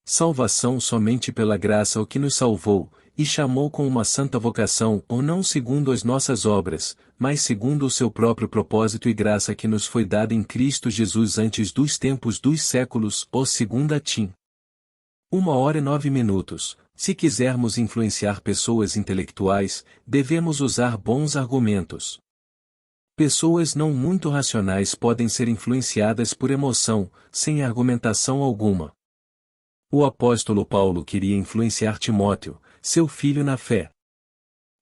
Salvação somente pela graça o que nos salvou, e chamou com uma santa vocação, ou não segundo as nossas obras, mas segundo o seu próprio propósito e graça que nos foi dada em Cristo Jesus antes dos tempos dos séculos, ou segunda Tim. 1h09. Se quisermos influenciar pessoas intelectuais, devemos usar bons argumentos. Pessoas não muito racionais podem ser influenciadas por emoção, sem argumentação alguma. O apóstolo Paulo queria influenciar Timóteo, seu filho na fé.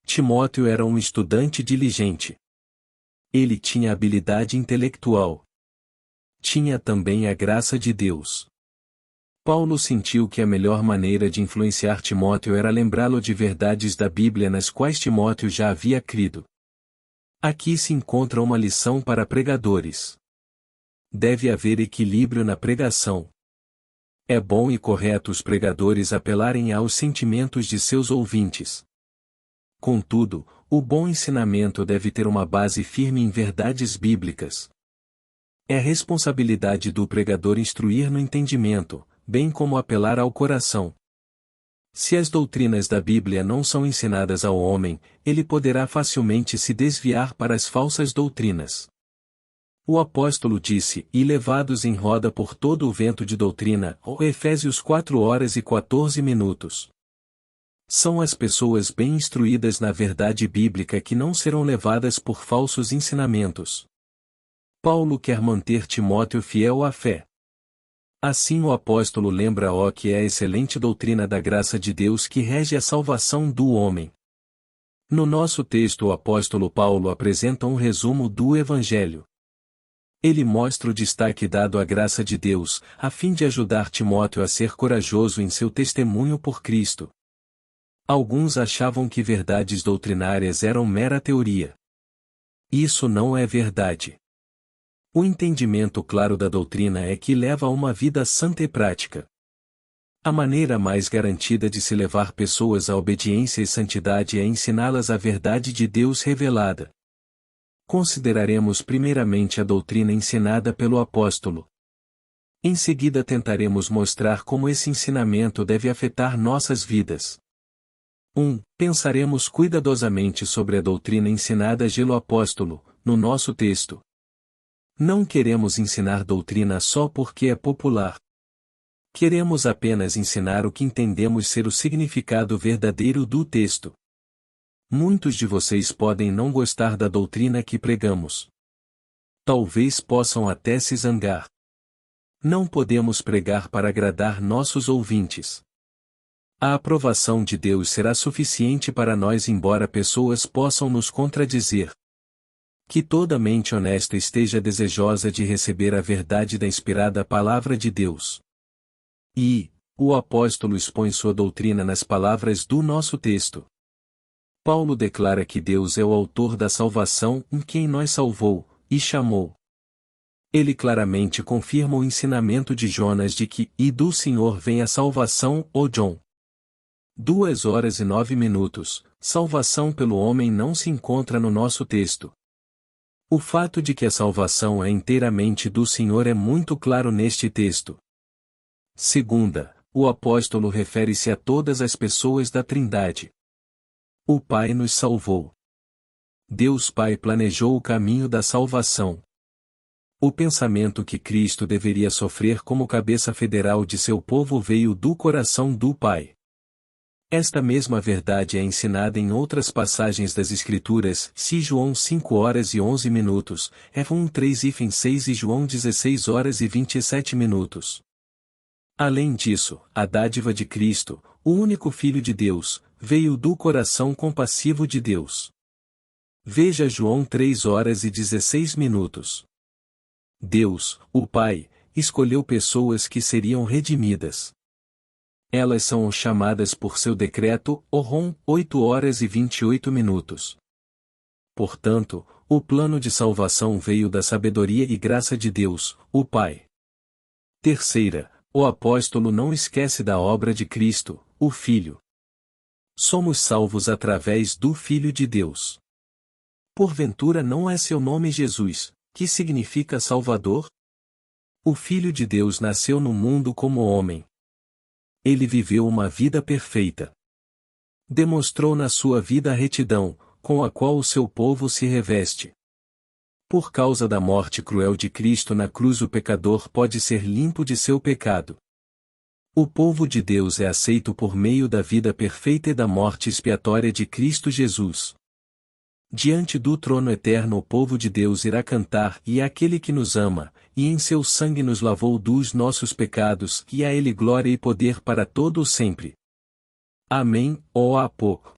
Timóteo era um estudante diligente. Ele tinha habilidade intelectual. Tinha também a graça de Deus. Paulo sentiu que a melhor maneira de influenciar Timóteo era lembrá-lo de verdades da Bíblia nas quais Timóteo já havia crido. Aqui se encontra uma lição para pregadores. Deve haver equilíbrio na pregação. É bom e correto os pregadores apelarem aos sentimentos de seus ouvintes. Contudo, o bom ensinamento deve ter uma base firme em verdades bíblicas. É responsabilidade do pregador instruir no entendimento, bem como apelar ao coração. Se as doutrinas da Bíblia não são ensinadas ao homem, ele poderá facilmente se desviar para as falsas doutrinas. O apóstolo disse, e levados em roda por todo o vento de doutrina, Efésios 4h14. São as pessoas bem instruídas na verdade bíblica que não serão levadas por falsos ensinamentos. Paulo quer manter Timóteo fiel à fé. Assim o apóstolo lembra que é a excelente doutrina da graça de Deus que rege a salvação do homem. No nosso texto o apóstolo Paulo apresenta um resumo do Evangelho. Ele mostra o destaque dado à graça de Deus, a fim de ajudar Timóteo a ser corajoso em seu testemunho por Cristo. Alguns achavam que verdades doutrinárias eram mera teoria. Isso não é verdade. O entendimento claro da doutrina é que leva a uma vida santa e prática. A maneira mais garantida de se levar pessoas à obediência e santidade é ensiná-las a verdade de Deus revelada. Consideraremos primeiramente a doutrina ensinada pelo apóstolo. Em seguida tentaremos mostrar como esse ensinamento deve afetar nossas vidas. 1. Pensaremos cuidadosamente sobre a doutrina ensinada pelo apóstolo, no nosso texto. Não queremos ensinar doutrina só porque é popular. Queremos apenas ensinar o que entendemos ser o significado verdadeiro do texto. Muitos de vocês podem não gostar da doutrina que pregamos. Talvez possam até se zangar. Não podemos pregar para agradar nossos ouvintes. A aprovação de Deus será suficiente para nós, embora pessoas possam nos contradizer. Que toda mente honesta esteja desejosa de receber a verdade da inspirada palavra de Deus. O apóstolo expõe sua doutrina nas palavras do nosso texto. Paulo declara que Deus é o autor da salvação, em quem nos salvou, e chamou. Ele claramente confirma o ensinamento de Jonas de que, do Senhor vem a salvação, John. 2h09. Salvação pelo homem não se encontra no nosso texto. O fato de que a salvação é inteiramente do Senhor é muito claro neste texto. Segunda, o apóstolo refere-se a todas as pessoas da Trindade. O Pai nos salvou. Deus Pai planejou o caminho da salvação. O pensamento que Cristo deveria sofrer como cabeça federal de seu povo veio do coração do Pai. Esta mesma verdade é ensinada em outras passagens das Escrituras, se João 5h11, F1 3:6 e João 16h27. Além disso, a dádiva de Cristo, o único Filho de Deus, veio do coração compassivo de Deus. Veja João 3h16. Deus, o Pai, escolheu pessoas que seriam redimidas. Elas são chamadas por seu decreto, Rom, 8h28. Portanto, o plano de salvação veio da sabedoria e graça de Deus, o Pai. Terceira, o apóstolo não esquece da obra de Cristo, o Filho. Somos salvos através do Filho de Deus. Porventura não é seu nome Jesus, que significa Salvador? O Filho de Deus nasceu no mundo como homem. Ele viveu uma vida perfeita. Demonstrou na sua vida a retidão, com a qual o seu povo se reveste. Por causa da morte cruel de Cristo na cruz, o pecador pode ser limpo de seu pecado. O povo de Deus é aceito por meio da vida perfeita e da morte expiatória de Cristo Jesus. Diante do trono eterno o povo de Deus irá cantar: e aquele que nos ama, e em seu sangue nos lavou dos nossos pecados, e a ele glória e poder para todo o sempre. Amém, ó Apó.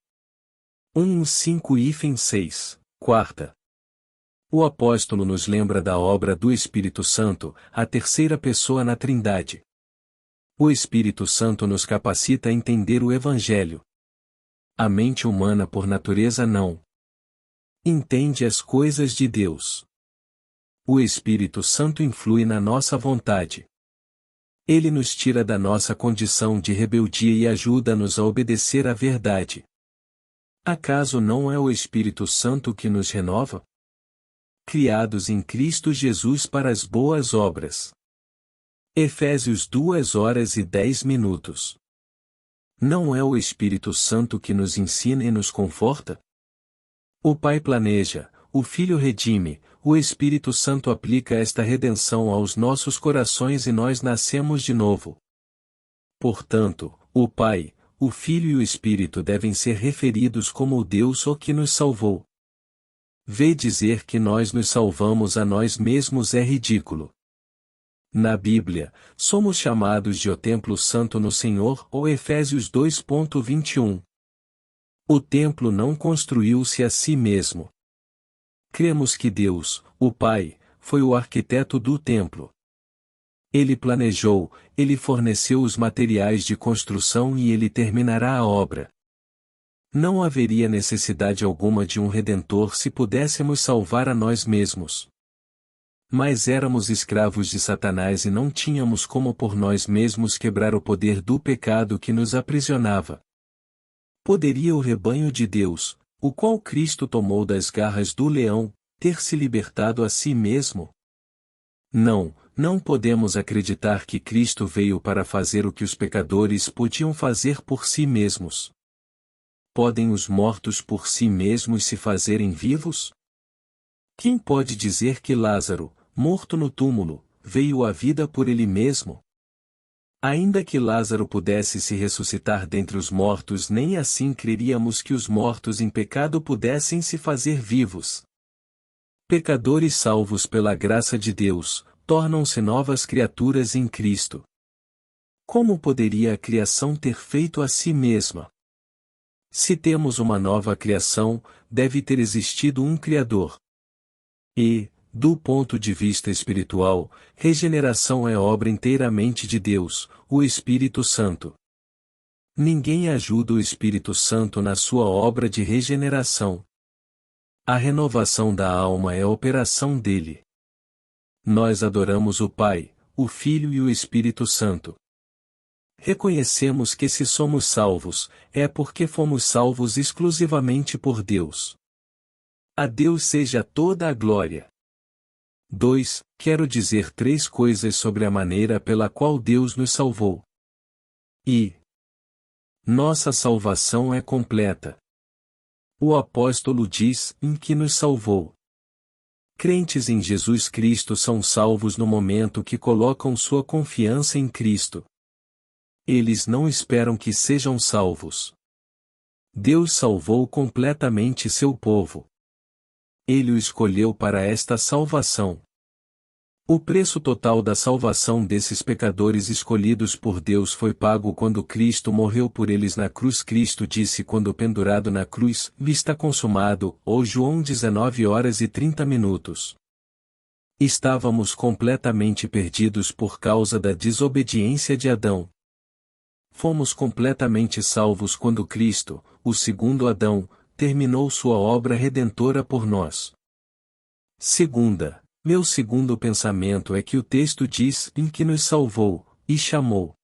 1:5-6, quarta. O apóstolo nos lembra da obra do Espírito Santo, a terceira pessoa na Trindade. O Espírito Santo nos capacita a entender o Evangelho. A mente humana por natureza não entende as coisas de Deus. O Espírito Santo influi na nossa vontade. Ele nos tira da nossa condição de rebeldia e ajuda-nos a obedecer à verdade. Acaso não é o Espírito Santo que nos renova? Criados em Cristo Jesus para as boas obras. Efésios 2:10. Não é o Espírito Santo que nos ensina e nos conforta? O Pai planeja, o Filho redime, o Espírito Santo aplica esta redenção aos nossos corações e nós nascemos de novo. Portanto, o Pai, o Filho e o Espírito devem ser referidos como o Deus que nos salvou. Vê dizer que nós nos salvamos a nós mesmos é ridículo. Na Bíblia, somos chamados de o templo santo no Senhor, ou Efésios 2:21. O templo não construiu-se a si mesmo. Cremos que Deus, o Pai, foi o arquiteto do templo. Ele planejou, ele forneceu os materiais de construção e ele terminará a obra. Não haveria necessidade alguma de um Redentor se pudéssemos salvar a nós mesmos. Mas éramos escravos de Satanás e não tínhamos como por nós mesmos quebrar o poder do pecado que nos aprisionava. Poderia o rebanho de Deus, o qual Cristo tomou das garras do leão, ter se libertado a si mesmo? Não podemos acreditar que Cristo veio para fazer o que os pecadores podiam fazer por si mesmos. Podem os mortos por si mesmos se fazerem vivos? Quem pode dizer que Lázaro, morto no túmulo, veio à vida por ele mesmo? Ainda que Lázaro pudesse se ressuscitar dentre os mortos, nem assim creríamos que os mortos em pecado pudessem se fazer vivos. Pecadores salvos pela graça de Deus, tornam-se novas criaturas em Cristo. Como poderia a criação ter feito a si mesma? Se temos uma nova criação, deve ter existido um Criador. E, do ponto de vista espiritual, regeneração é obra inteiramente de Deus, o Espírito Santo. Ninguém ajuda o Espírito Santo na sua obra de regeneração. A renovação da alma é a operação dele. Nós adoramos o Pai, o Filho e o Espírito Santo. Reconhecemos que se somos salvos, é porque fomos salvos exclusivamente por Deus. A Deus seja toda a glória. 2. Quero dizer 3 coisas sobre a maneira pela qual Deus nos salvou. Nossa salvação é completa. O apóstolo diz, em que nos salvou. Crentes em Jesus Cristo são salvos no momento que colocam sua confiança em Cristo. Eles não esperam que sejam salvos. Deus salvou completamente seu povo. Ele o escolheu para esta salvação. O preço total da salvação desses pecadores escolhidos por Deus foi pago quando Cristo morreu por eles na cruz. Cristo disse quando pendurado na cruz, está consumado, ou João 19:30. Estávamos completamente perdidos por causa da desobediência de Adão. Fomos completamente salvos quando Cristo, o segundo Adão, terminou sua obra redentora por nós. Meu segundo pensamento é que o texto diz em que nos salvou, e chamou.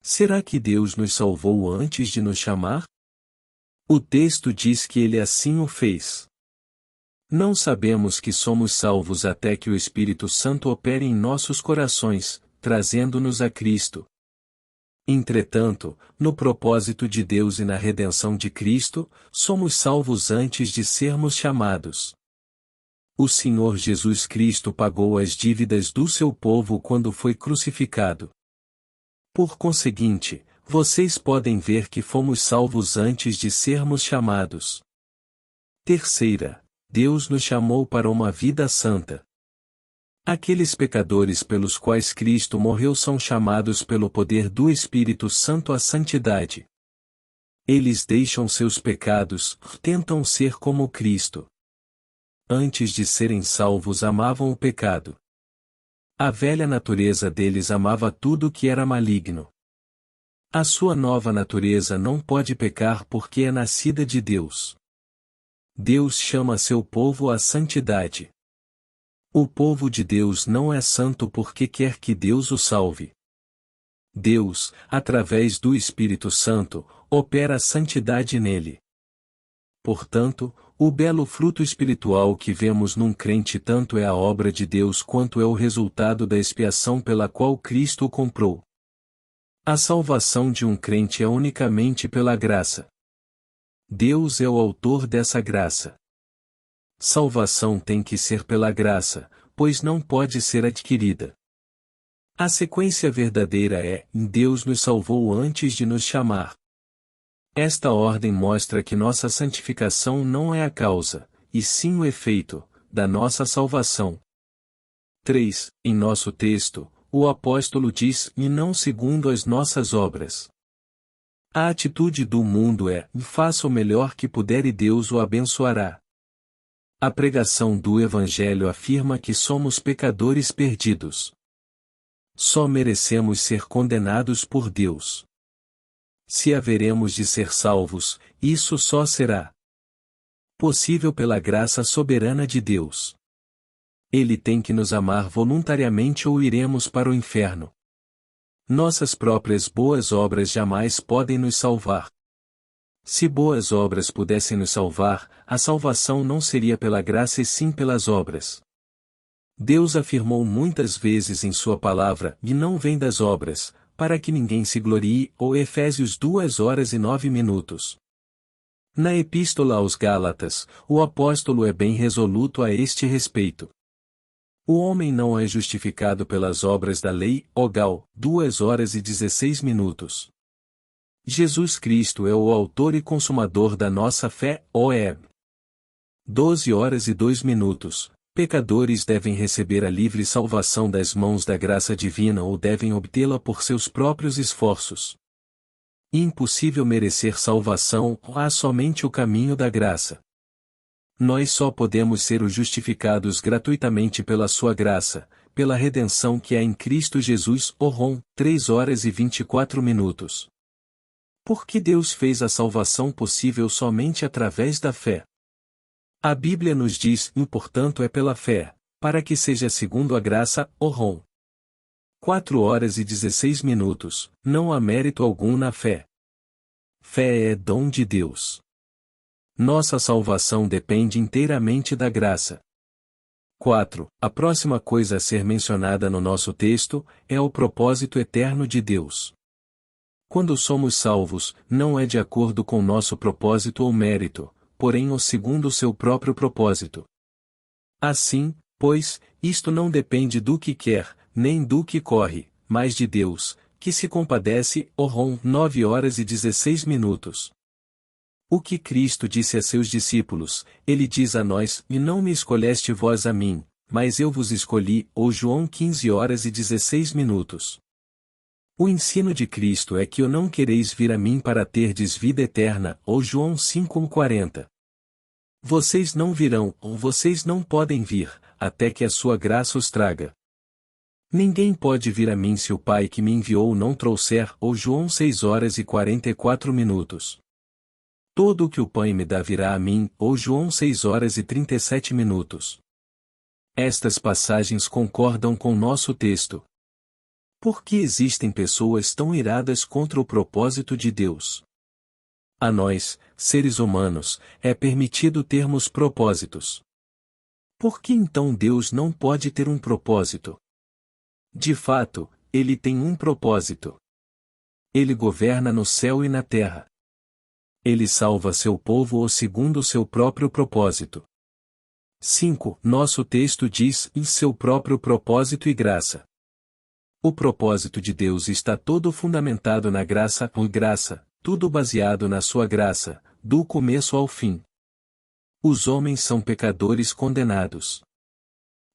Será que Deus nos salvou antes de nos chamar? O texto diz que ele assim o fez. Não sabemos que somos salvos até que o Espírito Santo opere em nossos corações, trazendo-nos a Cristo. Entretanto, no propósito de Deus e na redenção de Cristo, somos salvos antes de sermos chamados. O Senhor Jesus Cristo pagou as dívidas do seu povo quando foi crucificado. Por conseguinte, vocês podem ver que fomos salvos antes de sermos chamados. Terceira, Deus nos chamou para uma vida santa. Aqueles pecadores pelos quais Cristo morreu são chamados pelo poder do Espírito Santo à santidade. Eles deixam seus pecados, tentam ser como Cristo. Antes de serem salvos amavam o pecado. A velha natureza deles amava tudo que era maligno. A sua nova natureza não pode pecar porque é nascida de Deus. Deus chama seu povo à santidade. O povo de Deus não é santo porque quer que Deus o salve. Deus, através do Espírito Santo, opera a santidade nele. Portanto, o belo fruto espiritual que vemos num crente tanto é a obra de Deus quanto é o resultado da expiação pela qual Cristo o comprou. A salvação de um crente é unicamente pela graça. Deus é o autor dessa graça. Salvação tem que ser pela graça, pois não pode ser adquirida. A sequência verdadeira é: Deus nos salvou antes de nos chamar. Esta ordem mostra que nossa santificação não é a causa, e sim o efeito, da nossa salvação. 3. Em nosso texto, o apóstolo diz: e não segundo as nossas obras. A atitude do mundo é: faça o melhor que puder e Deus o abençoará. A pregação do Evangelho afirma que somos pecadores perdidos. Só merecemos ser condenados por Deus. Se haveremos de ser salvos, isso só será possível pela graça soberana de Deus. Ele tem que nos amar voluntariamente ou iremos para o inferno. Nossas próprias boas obras jamais podem nos salvar. Se boas obras pudessem nos salvar, a salvação não seria pela graça e sim pelas obras. Deus afirmou muitas vezes em sua palavra: e não vem das obras, para que ninguém se glorie, ou Efésios 2:09. Na Epístola aos Gálatas, o apóstolo é bem resoluto a este respeito. O homem não é justificado pelas obras da lei, Gal, 2:16. Jesus Cristo é o autor e consumador da nossa fé, Heb. 12:02. Pecadores devem receber a livre salvação das mãos da graça divina ou devem obtê-la por seus próprios esforços. Impossível merecer salvação, há somente o caminho da graça. Nós só podemos ser justificados gratuitamente pela sua graça, pela redenção que há em Cristo Jesus, Rom, 3:24. Porque Deus fez a salvação possível somente através da fé. A Bíblia nos diz: e portanto é pela fé, para que seja segundo a graça, Rom. 4:16. Não há mérito algum na fé. Fé é dom de Deus. Nossa salvação depende inteiramente da graça. 4. A próxima coisa a ser mencionada no nosso texto é o propósito eterno de Deus. Quando somos salvos, não é de acordo com nosso propósito ou mérito, porém o segundo o seu próprio propósito. Assim, pois, isto não depende do que quer, nem do que corre, mas de Deus, que se compadece, Rom, 9:16. O que Cristo disse a seus discípulos, ele diz a nós: e não me escolheste vós a mim, mas eu vos escolhi, ou João 15:16. O ensino de Cristo é que o não quereis vir a mim para terdes vida eterna, ou João 5:40. Vocês não virão, ou vocês não podem vir, até que a sua graça os traga. Ninguém pode vir a mim se o Pai que me enviou não trouxer, ou João 6:44. Todo o que o Pai me dá virá a mim, ou João 6:37. Estas passagens concordam com nosso texto. Por que existem pessoas tão iradas contra o propósito de Deus? A nós, seres humanos, é permitido termos propósitos. Por que então Deus não pode ter um propósito? De fato, ele tem um propósito. Ele governa no céu e na terra. Ele salva seu povo segundo o seu próprio propósito. 5. Nosso texto diz, em seu próprio propósito e graça. O propósito de Deus está todo fundamentado na graça, tudo baseado na sua graça, do começo ao fim. Os homens são pecadores condenados.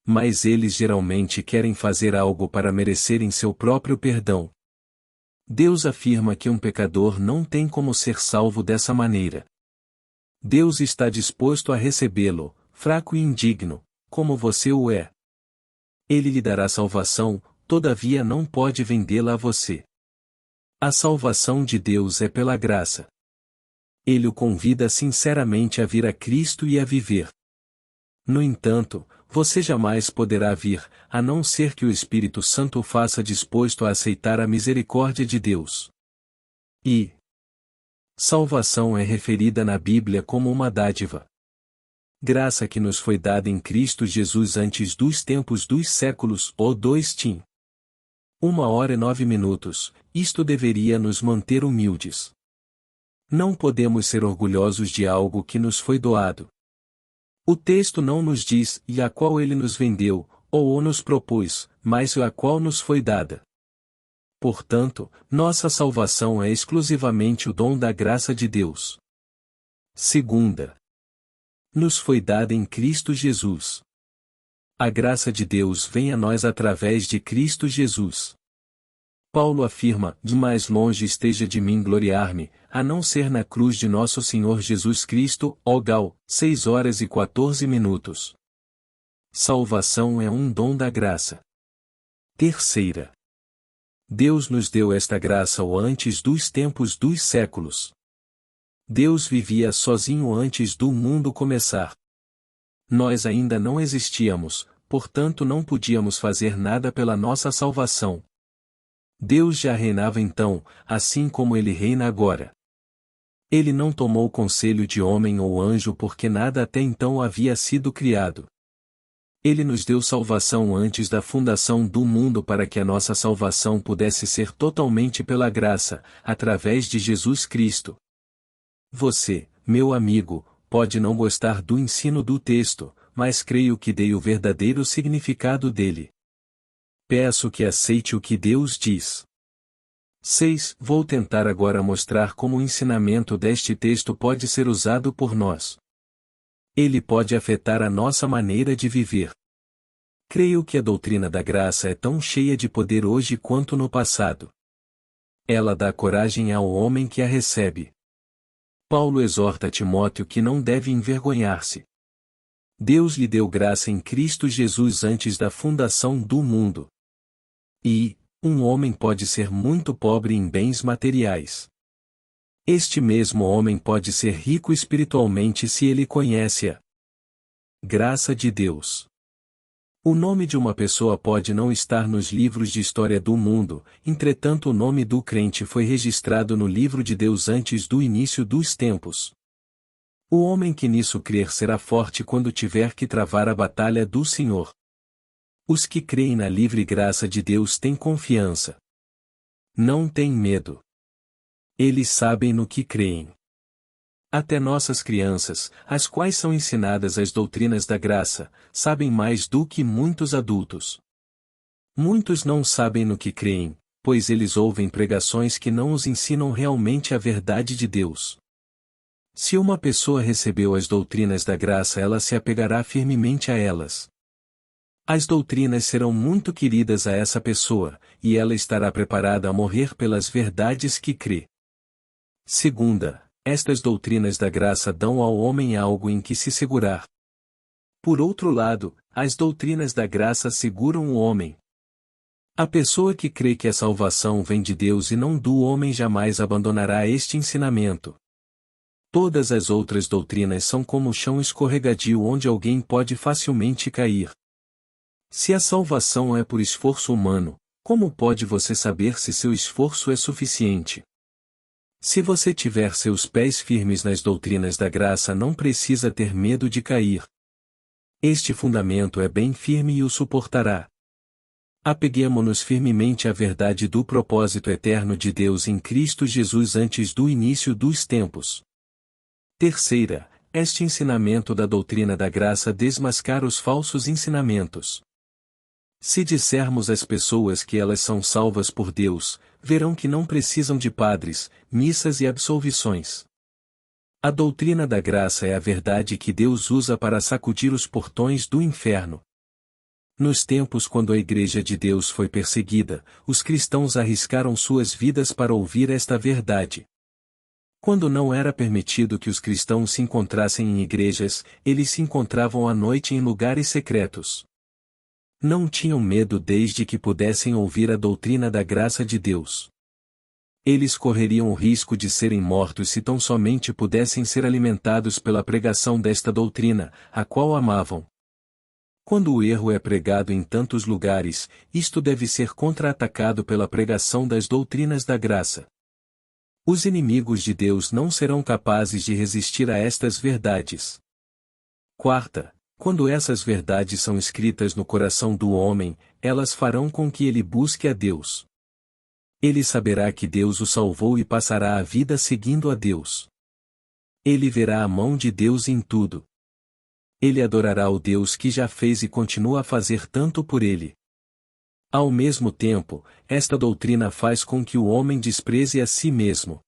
Mas eles geralmente querem fazer algo para merecerem seu próprio perdão. Deus afirma que um pecador não tem como ser salvo dessa maneira. Deus está disposto a recebê-lo, fraco e indigno, como você o é. Ele lhe dará salvação, todavia não pode vendê-la a você. A salvação de Deus é pela graça. Ele o convida sinceramente a vir a Cristo e a viver. No entanto, você jamais poderá vir, a não ser que o Espírito Santo o faça disposto a aceitar a misericórdia de Deus. E salvação é referida na Bíblia como uma dádiva. Graça que nos foi dada em Cristo Jesus antes dos tempos dos séculos, ou 2 Tim. 1h09, isto deveria nos manter humildes. Não podemos ser orgulhosos de algo que nos foi doado. O texto não nos diz, e a qual ele nos vendeu, ou nos propôs, mas a qual nos foi dada. Portanto, nossa salvação é exclusivamente o dom da graça de Deus. Segunda, nos foi dada em Cristo Jesus. A graça de Deus vem a nós através de Cristo Jesus. Paulo afirma, de mais longe esteja de mim gloriar-me, a não ser na cruz de nosso Senhor Jesus Cristo, ó Gal, 6h14. Salvação é um dom da graça. Terceira. Deus nos deu esta graça antes dos tempos dos séculos. Deus vivia sozinho antes do mundo começar. Nós ainda não existíamos, portanto não podíamos fazer nada pela nossa salvação. Deus já reinava então, assim como ele reina agora. Ele não tomou conselho de homem ou anjo porque nada até então havia sido criado. Ele nos deu salvação antes da fundação do mundo para que a nossa salvação pudesse ser totalmente pela graça, através de Jesus Cristo. Você, meu amigo, pode não gostar do ensino do texto, mas creio que dei o verdadeiro significado dele. Peço que aceite o que Deus diz. 6. Vou tentar agora mostrar como o ensinamento deste texto pode ser usado por nós. Ele pode afetar a nossa maneira de viver. Creio que a doutrina da graça é tão cheia de poder hoje quanto no passado. Ela dá coragem ao homem que a recebe. Paulo exorta Timóteo que não deve envergonhar-se. Deus lhe deu graça em Cristo Jesus antes da fundação do mundo. E, um homem pode ser muito pobre em bens materiais. Este mesmo homem pode ser rico espiritualmente se ele conhece a graça de Deus. O nome de uma pessoa pode não estar nos livros de história do mundo, entretanto o nome do crente foi registrado no livro de Deus antes do início dos tempos. O homem que nisso crer será forte quando tiver que travar a batalha do Senhor. Os que creem na livre graça de Deus têm confiança. Não têm medo. Eles sabem no que creem. Até nossas crianças, as quais são ensinadas as doutrinas da graça, sabem mais do que muitos adultos. Muitos não sabem no que creem, pois eles ouvem pregações que não os ensinam realmente a verdade de Deus. Se uma pessoa recebeu as doutrinas da graça, ela se apegará firmemente a elas. As doutrinas serão muito queridas a essa pessoa, e ela estará preparada a morrer pelas verdades que crê. Segunda, estas doutrinas da graça dão ao homem algo em que se segurar. Por outro lado, as doutrinas da graça seguram o homem. A pessoa que crê que a salvação vem de Deus e não do homem jamais abandonará este ensinamento. Todas as outras doutrinas são como o chão escorregadio onde alguém pode facilmente cair. Se a salvação é por esforço humano, como pode você saber se seu esforço é suficiente? Se você tiver seus pés firmes nas doutrinas da graça, não precisa ter medo de cair. Este fundamento é bem firme e o suportará. Apeguemo-nos firmemente à verdade do propósito eterno de Deus em Cristo Jesus antes do início dos tempos. Terceira, este ensinamento da doutrina da graça desmascara os falsos ensinamentos. Se dissermos às pessoas que elas são salvas por Deus, verão que não precisam de padres, missas e absolvições. A doutrina da graça é a verdade que Deus usa para sacudir os portões do inferno. Nos tempos quando a Igreja de Deus foi perseguida, os cristãos arriscaram suas vidas para ouvir esta verdade. Quando não era permitido que os cristãos se encontrassem em igrejas, eles se encontravam à noite em lugares secretos. Não tinham medo desde que pudessem ouvir a doutrina da graça de Deus. Eles correriam o risco de serem mortos se tão somente pudessem ser alimentados pela pregação desta doutrina, a qual amavam. Quando o erro é pregado em tantos lugares, isto deve ser contra-atacado pela pregação das doutrinas da graça. Os inimigos de Deus não serão capazes de resistir a estas verdades. Quarta, quando essas verdades são escritas no coração do homem, elas farão com que ele busque a Deus. Ele saberá que Deus o salvou e passará a vida seguindo a Deus. Ele verá a mão de Deus em tudo. Ele adorará o Deus que já fez e continua a fazer tanto por ele. Ao mesmo tempo, esta doutrina faz com que o homem despreze a si mesmo.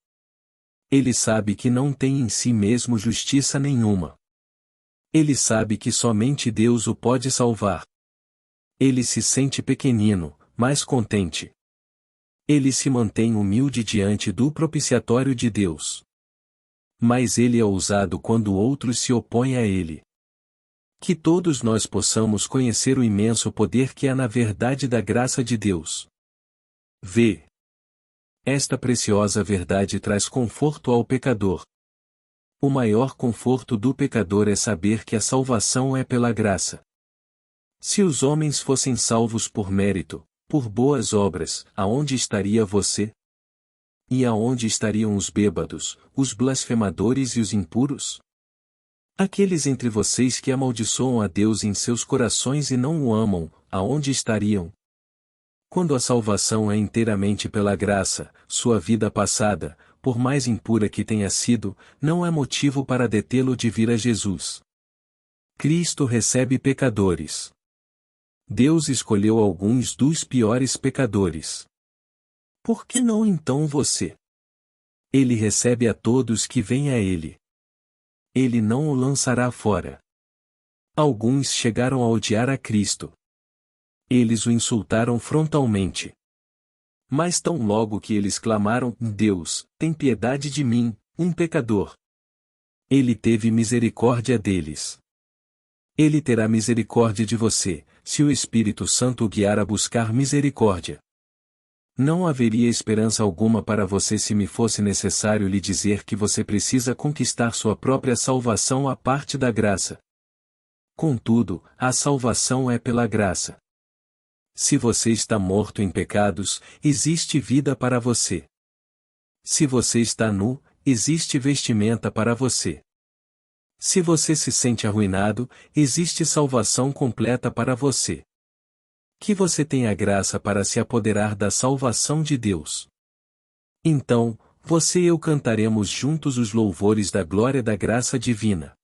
Ele sabe que não tem em si mesmo justiça nenhuma. Ele sabe que somente Deus o pode salvar. Ele se sente pequenino, mas contente. Ele se mantém humilde diante do propiciatório de Deus. Mas ele é ousado quando outros se opõem a ele. Que todos nós possamos conhecer o imenso poder que há na verdade da graça de Deus. V. Esta preciosa verdade traz conforto ao pecador. O maior conforto do pecador é saber que a salvação é pela graça. Se os homens fossem salvos por mérito, por boas obras, aonde estaria você? E aonde estariam os bêbados, os blasfemadores e os impuros? Aqueles entre vocês que amaldiçoam a Deus em seus corações e não o amam, aonde estariam? Quando a salvação é inteiramente pela graça, sua vida passada, por mais impura que tenha sido, não é motivo para detê-lo de vir a Jesus. Cristo recebe pecadores. Deus escolheu alguns dos piores pecadores. Por que não então você? Ele recebe a todos que vêm a ele. Ele não o lançará fora. Alguns chegaram a odiar a Cristo. Eles o insultaram frontalmente. Mas tão logo que eles clamaram, Deus, tem piedade de mim, um pecador. Ele teve misericórdia deles. Ele terá misericórdia de você, se o Espírito Santo o guiar a buscar misericórdia. Não haveria esperança alguma para você se me fosse necessário lhe dizer que você precisa conquistar sua própria salvação à parte da graça. Contudo, a salvação é pela graça. Se você está morto em pecados, existe vida para você. Se você está nu, existe vestimenta para você. Se você se sente arruinado, existe salvação completa para você. Que você tenha graça para se apoderar da salvação de Deus. Então, você e eu cantaremos juntos os louvores da glória da graça divina.